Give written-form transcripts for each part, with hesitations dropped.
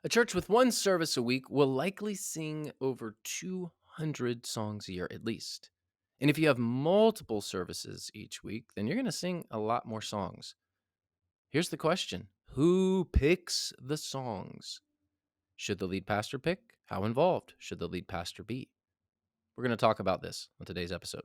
A church with one service a week will likely sing over 200 songs a year at least. And if you have multiple services each week, then you're going to sing a lot more songs. Here's the question: who picks the songs? Should the lead pastor pick? How involved should the lead pastor be? We're going to talk about this on today's episode.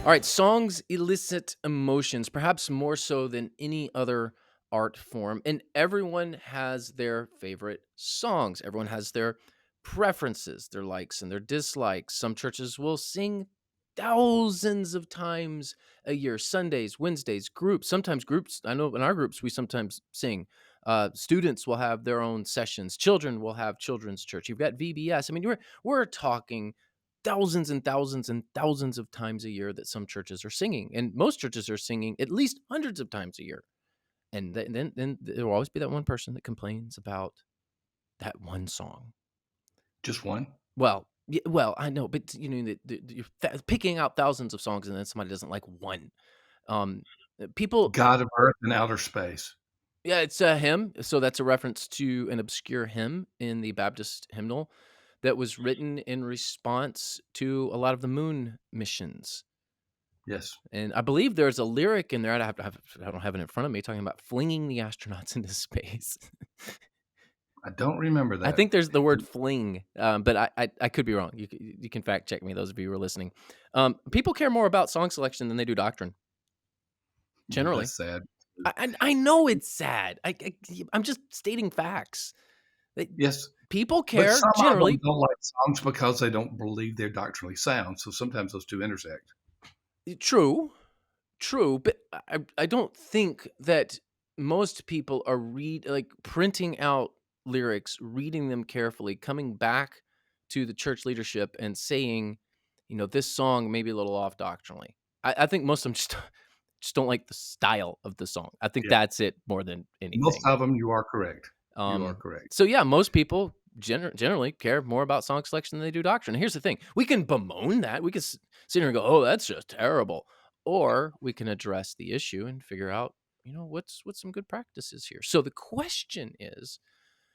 All right, songs elicit emotions, perhaps more so than any other art form. And everyone has their favorite songs. Everyone has their preferences, their likes and their dislikes. Some churches will sing thousands of times a year: Sundays, Wednesdays, groups, sometimes groups. I know in our groups, we sometimes sing. Students will have their own sessions. Children will have children's church. You've got VBS. I mean, we're talking thousands and thousands and thousands of times a year that some churches are singing, and most churches are singing at least hundreds of times a year. And then there will always be that one person that complains about that one song. Just one? Well, yeah, well, I know, but you know, you're picking out thousands of songs, and then somebody doesn't like one. Um, people, God of earth and outer space. yeah, it's a hymn, so that's a reference to an obscure hymn in the Baptist hymnal that was written in response to a lot of the moon missions. Yes. And I believe there's a lyric in there. I don't have it in front of me, talking about flinging the astronauts into space. I don't remember I that. think there's the word fling, but I could be wrong. You can fact check me, those of you who are listening. People care more about song selection than they do doctrine. Generally, That's sad. I know it's sad. I'm just stating facts. They, Yes, People but care some of them generally. don't like songs because they don't believe they're doctrinally sound, so sometimes those 2 intersect. True, true, but I don't think that most people are printing out lyrics, reading them carefully, coming back to the church leadership and saying, this song may be a little off doctrinally. I think most of them just don't like the style of the song. I think Yeah. that's it more than Most anything. of them, you are correct. You are Um, correct. so yeah, most people generally care more about song selection than they do doctrine. And here's the thing: we can bemoan that. We can sit here and go, "Oh, that's just terrible," or we can address the issue and figure out, what's some good practices here. So the question is,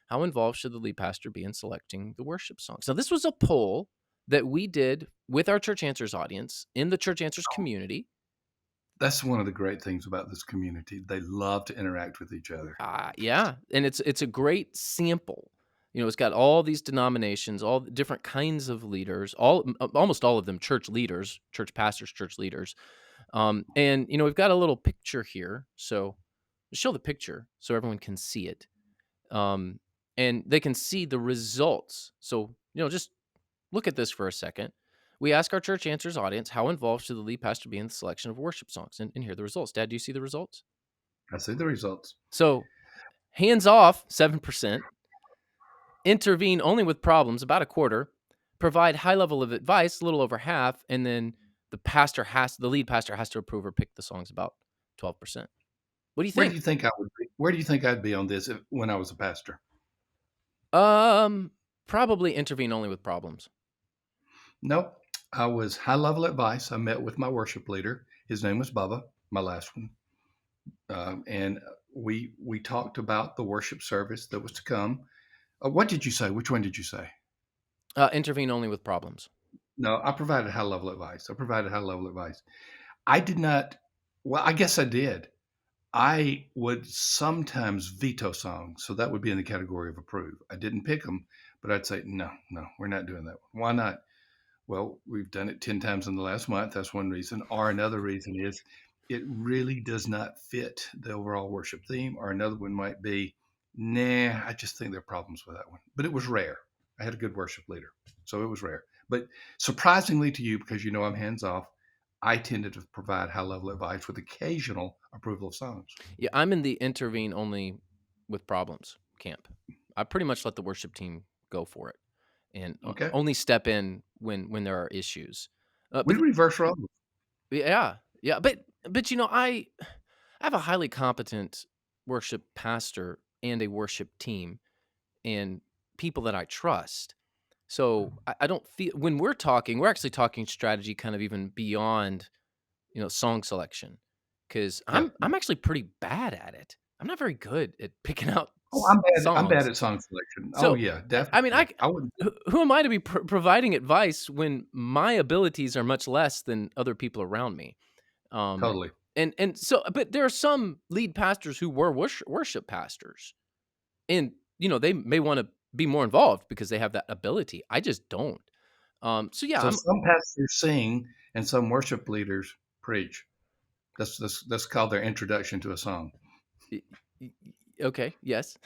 how involved should the lead pastor be in selecting the worship songs? Now, this was a poll that we did with our Church Answers audience in the Church Answers community. That's one of the great things about this community. They love to interact with each other. Yeah, and it's a great sample. It's got all these denominations, all the different kinds of leaders, almost all of them church leaders, church pastors, church leaders. And we've got a little picture here, so show the picture so everyone can see it, um, and they can see the results. So just look at this for a second. We ask our Church Answers audience, how involved should the lead pastor be in the selection of worship songs? And here are the results. Dad, do you see the results? I see the results. So hands off, 7%. Intervene only with problems, about a quarter. Provide high level of advice, a little over half. And then the lead pastor has to approve or pick the songs, about 12%. What do you Where do think? you think I would be? Where do you think I'd be on this when I was a pastor? Um, Probably intervene only with problems. No, I was high level advice. I met with my worship leader. His name was Bubba, my last one, and we talked about the worship service that was to come. What did you say? Which one did you say? Intervene only with problems. No, I provided high level advice. I provided high level advice. I did not. Well, I guess I did. I would sometimes veto songs, so that would be in the category of approve. I didn't pick them, but I'd say no, no, we're not doing that one. Why not? Well, we've done it 10 times in the last month. That's one reason. Or another reason is it really does not fit the overall worship theme. Or another one might be, nah, I just think there are problems with that one. But it was rare. I had a good worship leader, so it was rare. But surprisingly to you, because you know I'm hands off, I tended to provide high level advice with occasional approval of songs. Yeah, I'm in the intervene only with problems camp. I pretty much let the worship team go for it, and Okay. only step in when there are issues. We But reverse roles. yeah, yeah, but I have a highly competent worship pastor and a worship team and people that I trust. So I don't feel when we're talking, we're actually talking strategy kind of even beyond. song selection, because Yeah. I'm actually pretty bad at it. I'm not very good at picking out Oh, I'm bad songs. at song selection. Oh, So, yeah, I mean, definitely. I wouldn't who am I to be providing advice when my abilities are much less than other people around me? Um, totally. and so, but there are some lead pastors who were worship pastors, and they may want to be more involved because they have that ability. I just don't. So yeah, So I'm some pastors sing and some worship leaders preach. That's called their introduction to a song. y- okay. Yes.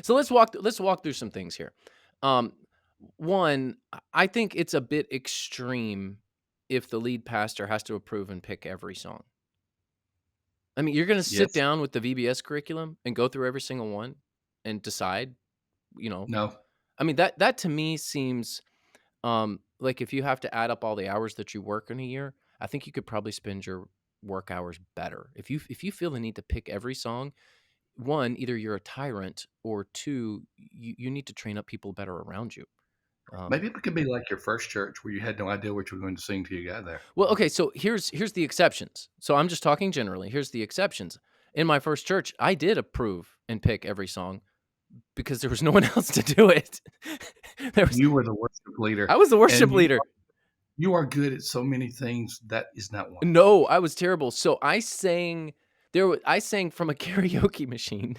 So let's walk through some things here. Um, One, I think it's a bit extreme if the lead pastor has to approve and pick every song. I mean, you're going to sit Yes. down with the VBS curriculum and go through every single one and decide. You know, No. I mean that to me seems like if you have to add up all the hours that you work in a year, I think you could probably spend your work hours better. If you feel the need to pick every song, one, either you're a tyrant, or two, you need to train up people better around you. Um, Maybe it could be like your first church where you had no idea what you were going to sing till you got there. well, okay, so here's the exceptions. So I'm just talking generally. Here's the exceptions. In my first church, I did approve and pick every song because there was no one else to do it. there was You were the worship leader, I was the worship and leader. you are good at so many things. That is not one. No, I was terrible. So I sang from a karaoke machine.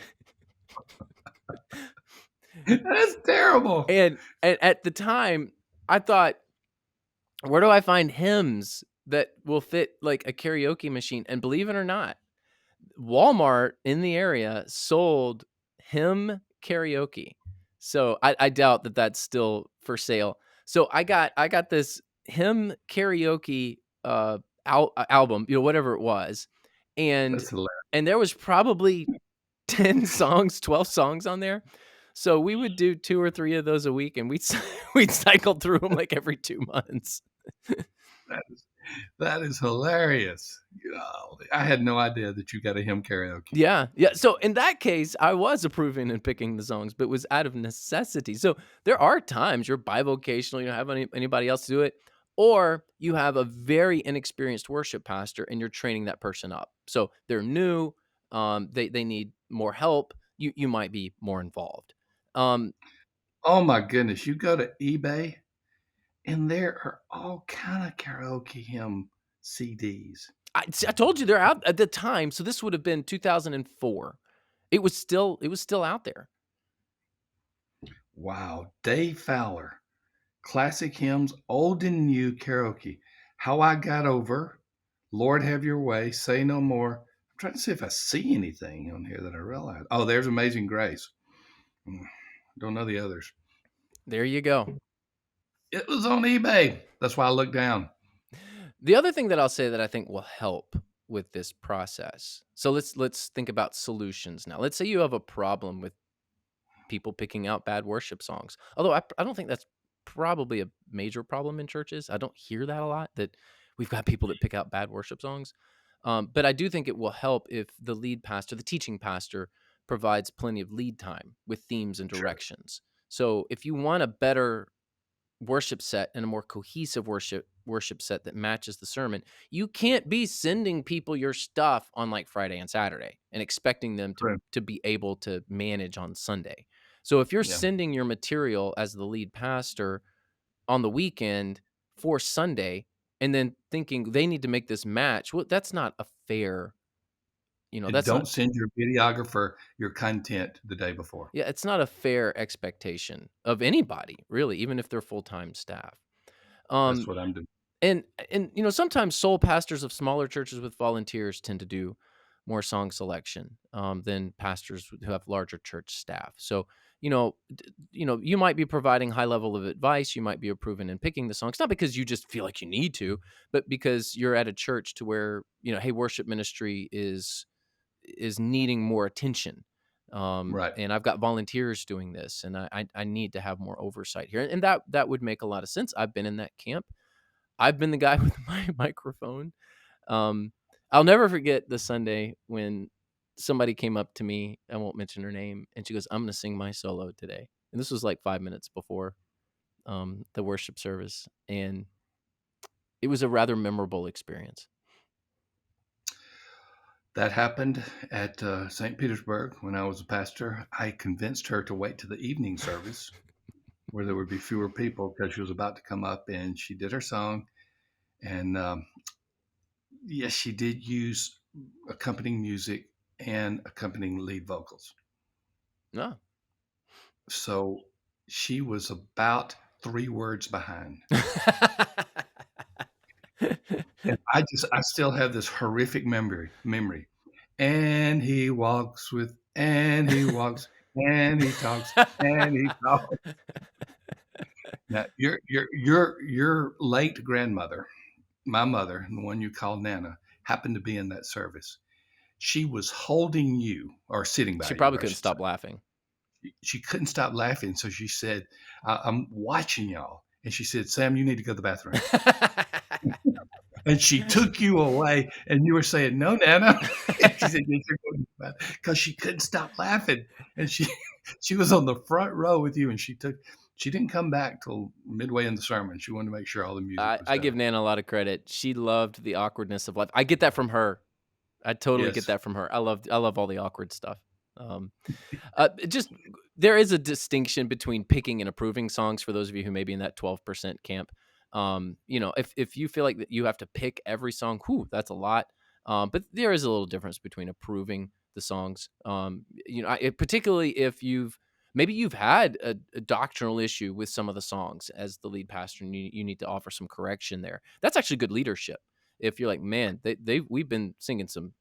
That's terrible. And at the time, I thought, where do I find hymns that will fit like a karaoke machine? And believe it or not, Walmart in the area sold hymn karaoke. So I doubt that that's still for sale. So I got this hymn karaoke album, whatever it was, and That's hilarious. there was probably 10 songs, 12 songs on there. So we would do 2 or 3 of those a week, and we'd cycle through them like every 2 months. That is that is hilarious. Golly, I had no idea that you got a hymn karaoke. Yeah, yeah. So in that case, I was approving and picking the songs, but it was out of necessity. So there are times you're bivocational, you don't have anybody else to do it, or you have a very inexperienced worship pastor and you're training that person up. So they're new, they need more help. You might be more involved. Um, Oh my goodness, you go to eBay and there are all kind of karaoke hymn CDs. I told you they're out at the time, so this would have been 2004. It was still out there. Wow, Dave Fowler, classic hymns, old and new karaoke. How I Got Over, Lord Have Your Way, Say No More. I'm trying to see if I see anything on here that I realize. Oh, there's Amazing Grace. Mm, don't know the others. There you go. It was on eBay. That's why I looked down. The other thing that I'll say that I think will help with this process. So let's think about solutions now. Let's say you have a problem with people picking out bad worship songs. Although I don't think that's probably a major problem in churches. I don't hear that a lot, that we've got people that pick out bad worship songs. But I do think it will help if the lead pastor, the teaching pastor, provides plenty of lead time with themes and Sure. directions. So if you want a better worship set and a more cohesive worship set that matches the sermon, you can't be sending people your stuff on like Friday and Saturday and expecting them to Right. to be able to manage on Sunday. So if you're Yeah. sending your material as the lead pastor on the weekend for Sunday and then thinking they need to make this match, well, that's not a fair, And that's not don't send your videographer your content the day before. yeah, it's not a fair expectation of anybody, really, even if they're full-time staff. That's Um what I'm doing. And sometimes sole pastors of smaller churches with volunteers tend to do more song selection than pastors who have larger church staff. So you might be providing high level of advice. You might be approving and picking the songs, not because you just feel like you need to, but because you're at a church to where hey, worship ministry is needing more attention. Right. And I've got volunteers doing this, and I need to have more oversight here, and that would make a lot of sense. I've been in that camp. I've been the guy with my microphone. Um, I'll never forget the Sunday when somebody came up to me. I won't mention her name, and she goes, "I'm going to sing my solo today." And this was like 5 minutes before the worship service, and it was a rather memorable experience. That happened at St. Petersburg when I was a pastor. I convinced her to wait to the evening service where there would be fewer people because she was about to come up and she did her song. And yes, she did use accompanying music and accompanying lead vocals. No. So she was about 3 words behind. And I still have this horrific memory. And he walks with, and he walks, and he talks, and he talks. Now, your late grandmother, my mother, the one you call Nana, happened to be in that service. She was holding you, or sitting by She you, probably I couldn't should say. stop laughing. She couldn't stop laughing, so she said, "I'm watching y'all," and she said, "Sam, you need to go to the bathroom." And she took you away, and you were saying, "No, Nana." And she said, "Yes, you're going to the bathroom," because she couldn't stop laughing, and she was on the front row with you, and she didn't come back till midway in the sermon. She wanted to make sure all the music was I give done. Nana a lot of credit. She loved the awkwardness of life. I get that from her. I totally get Yes. that from her. I love all the awkward stuff. Um, just there is a distinction between picking and approving songs for those of you who may be in that 12% camp. If you feel like that you have to pick every song, whew, that's a lot. But there is a little difference between approving the songs. Particularly if you've had a doctrinal issue with some of the songs as the lead pastor, and you need to offer some correction there. That's actually good leadership. If you're like, man, we've been singing some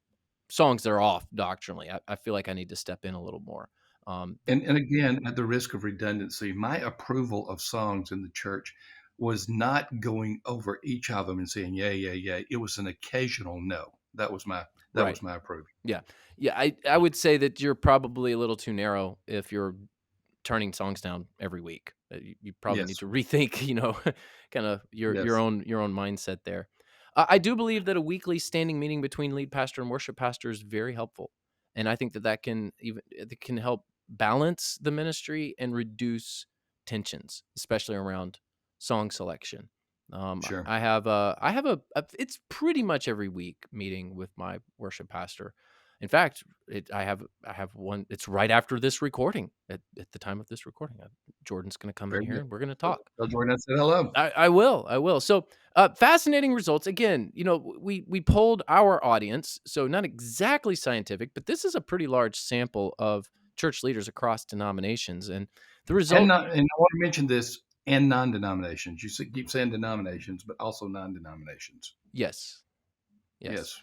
songs that are off doctrinally. I feel like I need to step in a little more. And again, at the risk of redundancy, my approval of songs in the church was not going over each of them and saying, "Yeah, yeah, yeah." It was an occasional no. That Right. was my approval. Yeah. Yeah. I would say that you're probably a little too narrow if you're turning songs down every week. You probably need Yes. to rethink, kind of Yes. your own mindset there. I do believe that a weekly standing meeting between lead pastor and worship pastor is very helpful, and I think that that can help balance the ministry and reduce tensions, especially around song selection. Sure. I have it's pretty much every week meeting with my worship pastor. In fact, I have one. It's right after this recording. At the time of this recording, Jordan's going to come in Very here good. and we're going to Tell talk. tell Jordan I said hello. I will. I will. So, fascinating results. Again, we polled our audience, so not exactly scientific, but this is a pretty large sample of church leaders across denominations, and the result. And I want to mention this, and non-denominations. Keep saying denominations, but also non-denominations. Yes, yes. Yes.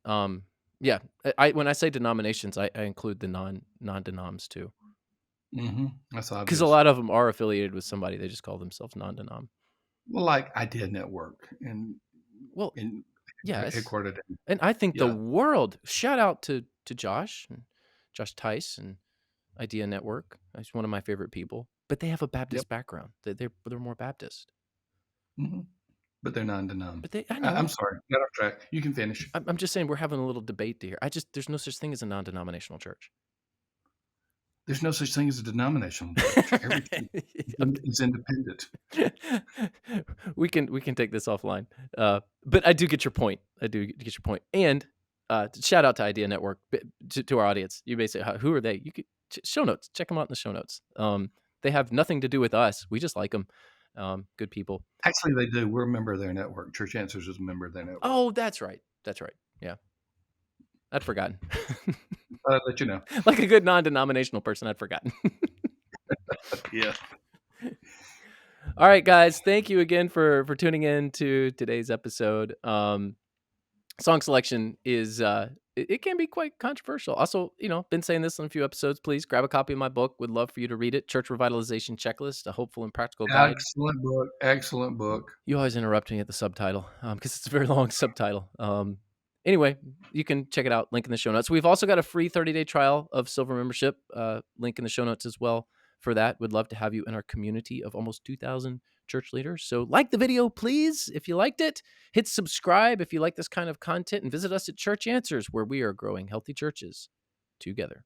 Um, yeah. I when I say denominations, I include the non-denoms too, That's because a obvious. lot of them are affiliated with somebody. They just call themselves non-denom. Well, like Idea Network Well, and yes. headquartered in, And I think the yeah. world, shout out to Josh and Josh Tice and Idea Network. He's one of my favorite people, but they have a Yep. Baptist background. They're more Baptist, hmm But they're non-denom. but I I'm know. sorry. Got off track. You can finish. I'm just saying we're having a little debate here. There's no such thing as a non-denominational church. There's no such thing as a denominational church. Every church is independent. We can take this offline. But I do get your point. I do get your point. And shout out to Idea Network to our audience. You may say, who are they? You could show notes. Check them out in the show notes. They have nothing to do with us. We just like them. Good people. Actually, they do. We're a member of their network. Church Answers is a member of their network. Oh, that's right. That's right. Yeah, I'd forgotten. I'll let you know. Like a good non-denominational person, I'd forgotten. Yeah. All right, guys. Thank you again for tuning in to today's episode. Song selection is it can be quite controversial. Also, been saying this in a few episodes. Please grab a copy of my book. Would love for you to read it. Church Revitalization Checklist: A Hopeful and Practical Guide. Excellent book. Excellent book. You always interrupt me at the subtitle because it's a very long subtitle. Anyway, you can check it out. Link in the show notes. We've also got a free 30-day trial of Silver membership. Link in the show notes as well for that. Would love to have you in our community of almost 2,000 church leaders. So like the video, please. If you liked it, hit subscribe if you like this kind of content, and visit us at Church Answers, where we are growing healthy churches together.